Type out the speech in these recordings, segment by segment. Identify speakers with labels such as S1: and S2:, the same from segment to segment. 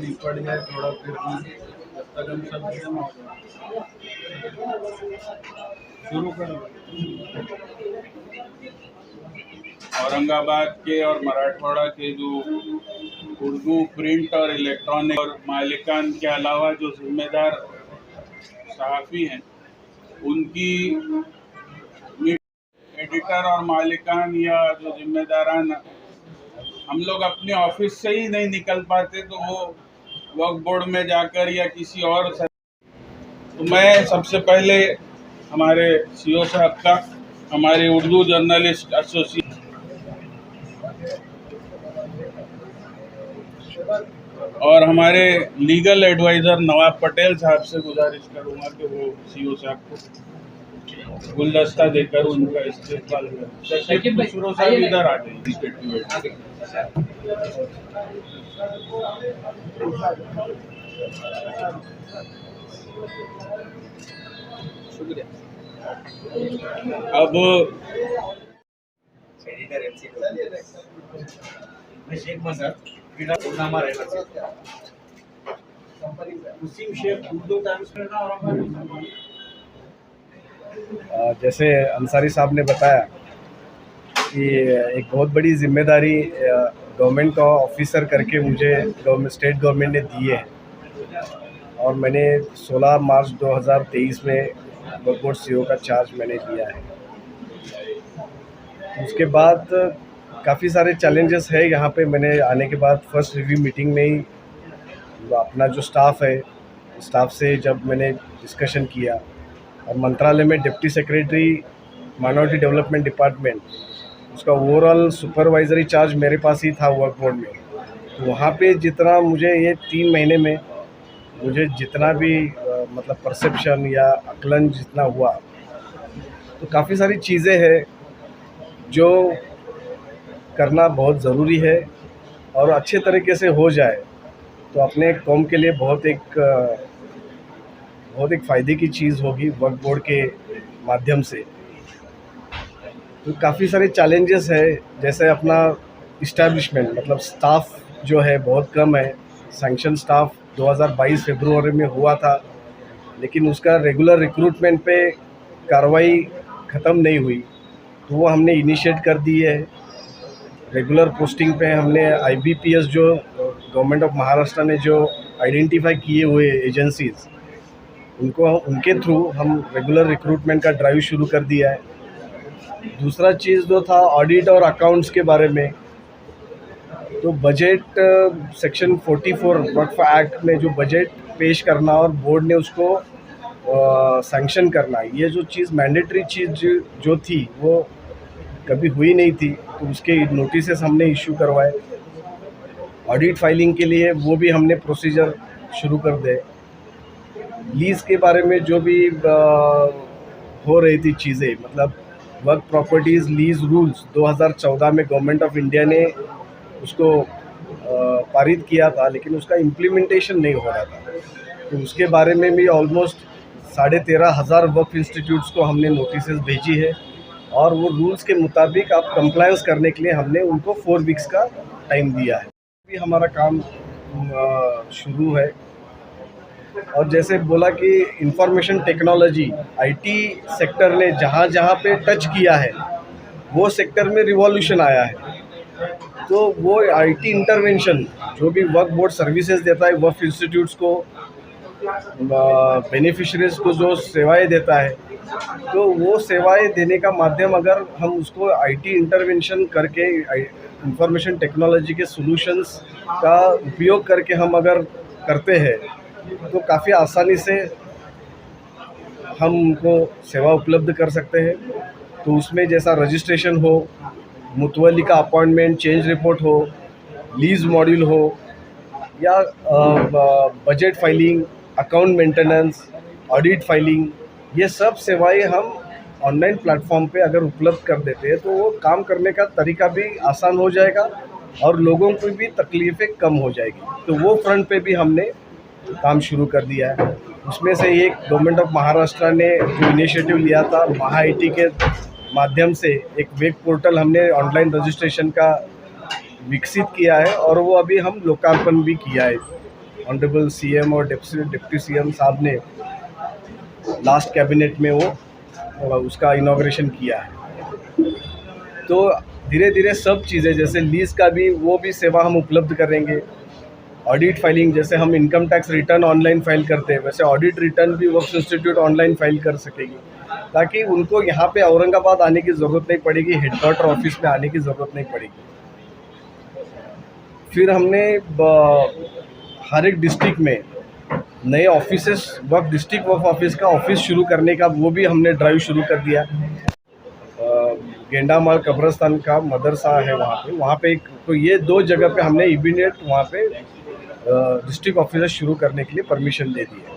S1: निपट जाए थोड़ा, फिर भी जब तक हम सब जमा हो शुरू करें। औरंगाबाद के और मराठवाड़ा के जो उर्दू प्रिंट और इलेक्ट्रॉनिक और मालिकान के अलावा जो जिम्मेदार सहाफ़ी हैं, उनकी एडिटर और मालिकान या जो जिम्मेदारान हम लोग अपने ऑफिस से ही नहीं निकल पाते, तो वो वक्फ बोर्ड में जाकर या किसी और से। तो मैं सबसे पहले हमारे सीओ साहब का, हमारे उर्दू जर्नलिस्ट एसोसिएशन और हमारे लीगल एडवाइज़र नवाब पटेल साहब से गुजारिश करूंगा कि वो सीओ साहब को गुलदस्ता देकर उनका इस्तेमाल करें। शुरू साहब इधर आ जाइए। अब
S2: जैसे अंसारी साहब ने बताया कि एक बहुत बड़ी जिम्मेदारी गवर्नमेंट का ऑफिसर करके मुझे स्टेट गवर्नमेंट ने दी है, और मैंने 16 मार्च 2023 में वक्फ बोर्ड सीओ का चार्ज मैंने लिया है। उसके बाद काफ़ी सारे चैलेंजेस है यहाँ पे। मैंने आने के बाद फर्स्ट रिव्यू मीटिंग में ही अपना जो स्टाफ है, स्टाफ से जब मैंने डिस्कशन किया, और मंत्रालय में deputy secretary minority development department, उसका ओवरऑल सुपरवाइजरी चार्ज मेरे पास ही था वक्फ बोर्ड में। तो वहाँ पे जितना मुझे ये 3 महीने में मुझे जितना भी मतलब परसेप्शन या आकलन जितना हुआ, तो काफ़ी सारी चीज़ें हैं जो करना बहुत ज़रूरी है, और अच्छे तरीके से हो जाए तो अपने कौम के लिए बहुत एक फ़ायदे की चीज़ होगी वक्फ बोर्ड के माध्यम से। तो काफ़ी सारे चैलेंजेस है, जैसे अपना इस्टेब्लिशमेंट, मतलब स्टाफ जो है बहुत कम है। सैंक्शन स्टाफ 2022 फरवरी में हुआ था, लेकिन उसका रेगुलर रिक्रूटमेंट पे कार्रवाई ख़त्म नहीं हुई, तो वो हमने इनिशिएट कर दी है। रेगुलर पोस्टिंग पे हमने IBPS जो गवर्नमेंट ऑफ महाराष्ट्र ने जो आइडेंटिफाई किए हुए एजेंसीज़, उनके थ्रू हम रेगुलर रिक्रूटमेंट का ड्राइव शुरू कर दिया है। दूसरा चीज़ जो था ऑडिट और अकाउंट्स के बारे में, तो बजट सेक्शन 44 वक्फ एक्ट में जो बजट पेश करना और बोर्ड ने उसको सैंक्शन करना, ये जो चीज़ मैंडेटरी चीज़ जो थी वो कभी हुई नहीं थी, तो उसके नोटिसेस हमने इशू करवाए। ऑडिट फाइलिंग के लिए वो भी हमने प्रोसीजर शुरू कर दे। लीज़ के बारे में जो भी हो रही थी चीज़ें, मतलब वर्क प्रॉपर्टीज़ लीज़ रूल्स 2014 में गवर्नमेंट ऑफ इंडिया ने उसको पारित किया था, लेकिन उसका इम्प्लीमेंटेशन नहीं हो रहा था। तो उसके बारे में भी ऑलमोस्ट 13,500 वक्फ इंस्टीट्यूट्स को हमने नोटिसेस भेजी है, और वो रूल्स के मुताबिक आप कंप्लायंस करने के लिए हमने उनको 4 वीक्स का टाइम दिया है। अभी हमारा काम शुरू है। और जैसे बोला कि इंफॉर्मेशन टेक्नोलॉजी IT सेक्टर ने जहाँ जहाँ पे टच किया है, वो सेक्टर में रिवॉल्यूशन आया है। तो वो IT इंटरवेंशन जो भी वक्फ बोर्ड सर्विसेज देता है वक्फ इंस्टीट्यूट्स को, बेनिफिशरीज को जो सेवाएं देता है, तो वो सेवाएं देने का माध्यम अगर हम उसको IT इंटरवेंशन करके इंफॉर्मेशन टेक्नोलॉजी के सॉल्यूशंस का उपयोग करके हम अगर करते हैं, तो काफ़ी आसानी से हम उनको सेवा उपलब्ध कर सकते हैं। तो उसमें जैसा रजिस्ट्रेशन हो, मुतवल्ली का अपॉइंटमेंट, चेंज रिपोर्ट हो, लीज़ मॉड्यूल हो, या budget filing, account maintenance, audit filing, ये सब सेवाएं हम ऑनलाइन प्लेटफॉर्म पे अगर उपलब्ध कर देते हैं, तो वो काम करने का तरीका भी आसान हो जाएगा और लोगों को भी तकलीफ़ें कम हो जाएगी। तो वो फ्रंट पे भी हमने काम शुरू कर दिया है। उसमें से एक गवर्नमेंट ऑफ महाराष्ट्र ने जो इनिशिएटिव लिया था, MahaIT के माध्यम से एक वेब पोर्टल हमने ऑनलाइन रजिस्ट्रेशन का विकसित किया है, और वो अभी हम लोकार्पण भी किया है। ऑनरेबल सीएम और डिप्टी सीएम साहब ने लास्ट कैबिनेट में वो उसका इनॉग्रेशन किया है। तो धीरे धीरे सब चीज़ें जैसे लीज का भी वो भी सेवा हम उपलब्ध करेंगे। ऑडिट फाइलिंग जैसे हम income tax return online file करते हैं, वैसे ऑडिट रिटर्न भी वक्फ इंस्टीट्यूट ऑनलाइन फाइल कर सकेगी, ताकि उनको यहाँ पे औरंगाबाद आने की ज़रूरत नहीं पड़ेगी, हेडक्वार्टर ऑफिस में आने की ज़रूरत नहीं पड़ेगी। फिर हमने हर एक डिस्ट्रिक्ट में नए ऑफिसेस डिस्ट्रिक्ट वक्फ ऑफिस का ऑफिस शुरू करने का वो भी हमने ड्राइव शुरू कर दिया। गेंडामाल कब्रस्तान का मदरसा है वहाँ पे तो ये 2 जगह पे हमने इमीडिएट वहाँ पे डिस्ट्रिक्ट ऑफिस शुरू करने के लिए परमिशन दे दी है।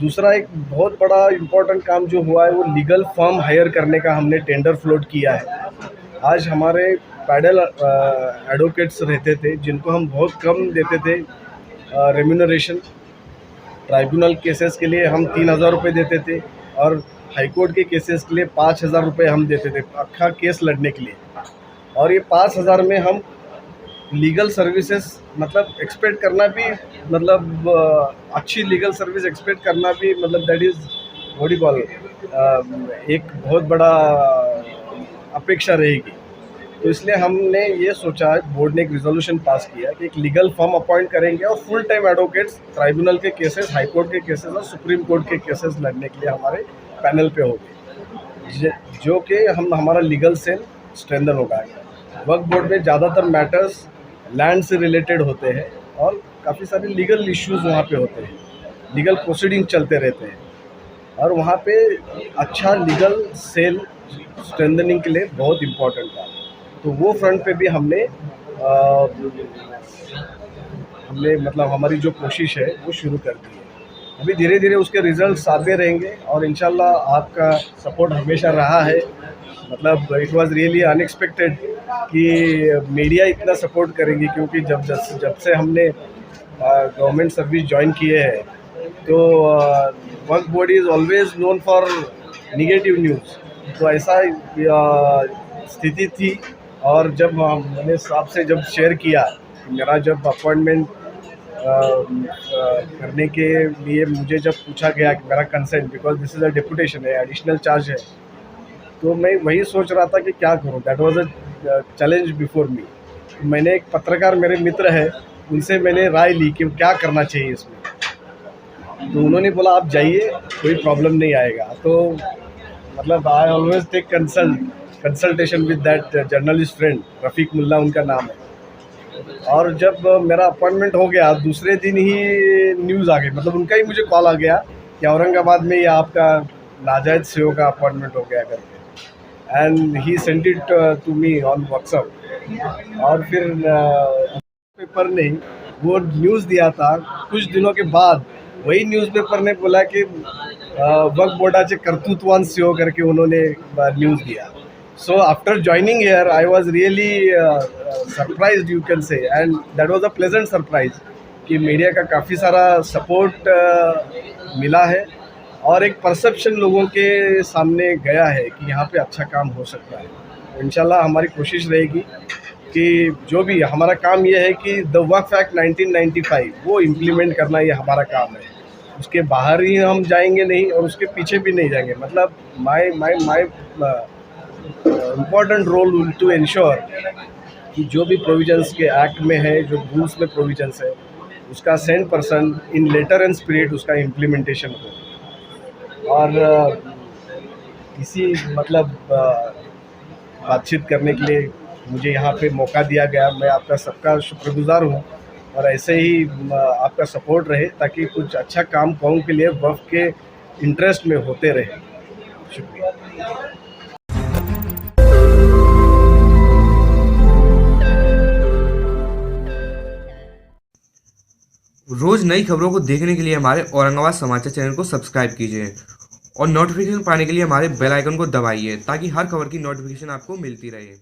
S2: दूसरा एक बहुत बड़ा इम्पोर्टेंट काम जो हुआ है वो लीगल फर्म हायर करने का हमने टेंडर फ्लोट किया है। आज हमारे पैडल एडवोकेट्स रहते थे जिनको हम बहुत कम देते थे रेम्यूनरेशन। ट्राइब्यूनल केसेस के लिए हम 3,000 रुपये देते थे और हाईकोर्ट के केसेस के लिए 5,000 रुपये हम देते थे अक्खा केस लड़ने के लिए। और ये 5,000 में हम लीगल सर्विसेज मतलब एक्सपेक्ट करना भी अच्छी लीगल सर्विस एक्सपेक्ट करना भी that is what you call एक बहुत बड़ा अपेक्षा रहेगी। तो इसलिए हमने ये सोचा, बोर्ड ने एक रिजोल्यूशन पास किया कि एक लीगल फर्म अपॉइंट करेंगे और फुल टाइम एडवोकेट्स ट्राइब्यूनल के केसेस, हाई कोर्ट के केसेस और सुप्रीम कोर्ट के केसेस लड़ने के लिए हमारे पैनल पे होंगे, जो कि हमारा लीगल सेल स्ट्रेंथन होगा। वक्फ बोर्ड में ज़्यादातर मैटर्स लैंड से रिलेटेड होते हैं और काफ़ी सारे लीगल इश्यूज वहाँ पे होते हैं, लीगल प्रोसीडिंग चलते रहते हैं और वहाँ पे अच्छा लीगल सेल स्ट्रेंथनिंग के लिए बहुत इम्पोर्टेंट था। तो वो फ्रंट पे भी हमने हमारी जो कोशिश है वो शुरू कर दी है। अभी धीरे धीरे उसके रिजल्ट्स आते रहेंगे और इंशाल्लाह आपका सपोर्ट हमेशा रहा है। इट वाज रियली अनएक्सपेक्टेड कि मीडिया इतना सपोर्ट करेंगे, क्योंकि जब से हमने गवर्नमेंट सर्विस ज्वाइन किए हैं तो Waqf board is always known for negative news. तो ऐसा स्थिति थी और जब मैंने साहब से जब शेयर किया, मेरा जब अपॉइंटमेंट करने के लिए मुझे जब पूछा गया कि मेरा consent, because this is a deputation है, एडिशनल चार्ज है, तो मैं वही सोच रहा था कि क्या करूं। That was a challenge before me. मैंने एक पत्रकार मेरे मित्र है, उनसे मैंने राय ली कि क्या करना चाहिए इसमें। तो उन्होंने बोला आप जाइए, कोई प्रॉब्लम नहीं आएगा। तो I always take consultation with that journalist friend, Rafiq Mulla उनका नाम है। और जब मेरा अपॉइंटमेंट हो गया, दूसरे दिन ही न्यूज़ आ गई, उनका ही मुझे कॉल आ गया कि औरंगाबाद में ये आपका नाजायज़ सीओ का अपॉइंटमेंट हो गया करके। And he sent it to me on WhatsApp. और फिर पेपर ने वो न्यूज़ दिया था, कुछ दिनों के बाद वही न्यूज़पेपर ने बोला कि वक्फ बोर्डाचे कर्तृत्ववान सीओ करके उन्होंने न्यूज़ दिया। So after joining here, I was really surprised, you can say, and that was a pleasant surprise कि मीडिया का काफ़ी सारा सपोर्ट मिला है और एक परसेप्शन लोगों के सामने गया है कि यहाँ पे अच्छा काम हो सकता है। इंशाल्लाह हमारी कोशिश रहेगी कि जो भी हमारा काम ये है कि द वक्फ एक्ट 1995 वो इम्प्लीमेंट करना ये हमारा काम है। उसके बाहर ही हम जाएंगे नहीं और उसके पीछे भी नहीं जाएंगे। My important role will to ensure कि जो भी प्रोविजंस के एक्ट में है, जो रूल्स में प्रोविजंस है, उसका 100% इन लेटर एंड स्पिरिट उसका इम्प्लीमेंटेशन हो। और इसी बातचीत करने के लिए मुझे यहाँ पे मौका दिया गया। मैं आपका सबका शुक्रगुजार हूँ और ऐसे ही आपका सपोर्ट रहे ताकि कुछ अच्छा काम कौम के लिए वक्फ के इंटरेस्ट में होते रहे। शुक्रिया।
S3: रोज नई खबरों को देखने के लिए हमारे औरंगाबाद समाचार चैनल को सब्सक्राइब कीजिए और नोटिफिकेशन पाने के लिए हमारे बेल आइकन को दबाइए ताकि हर खबर की नोटिफिकेशन आपको मिलती रहे।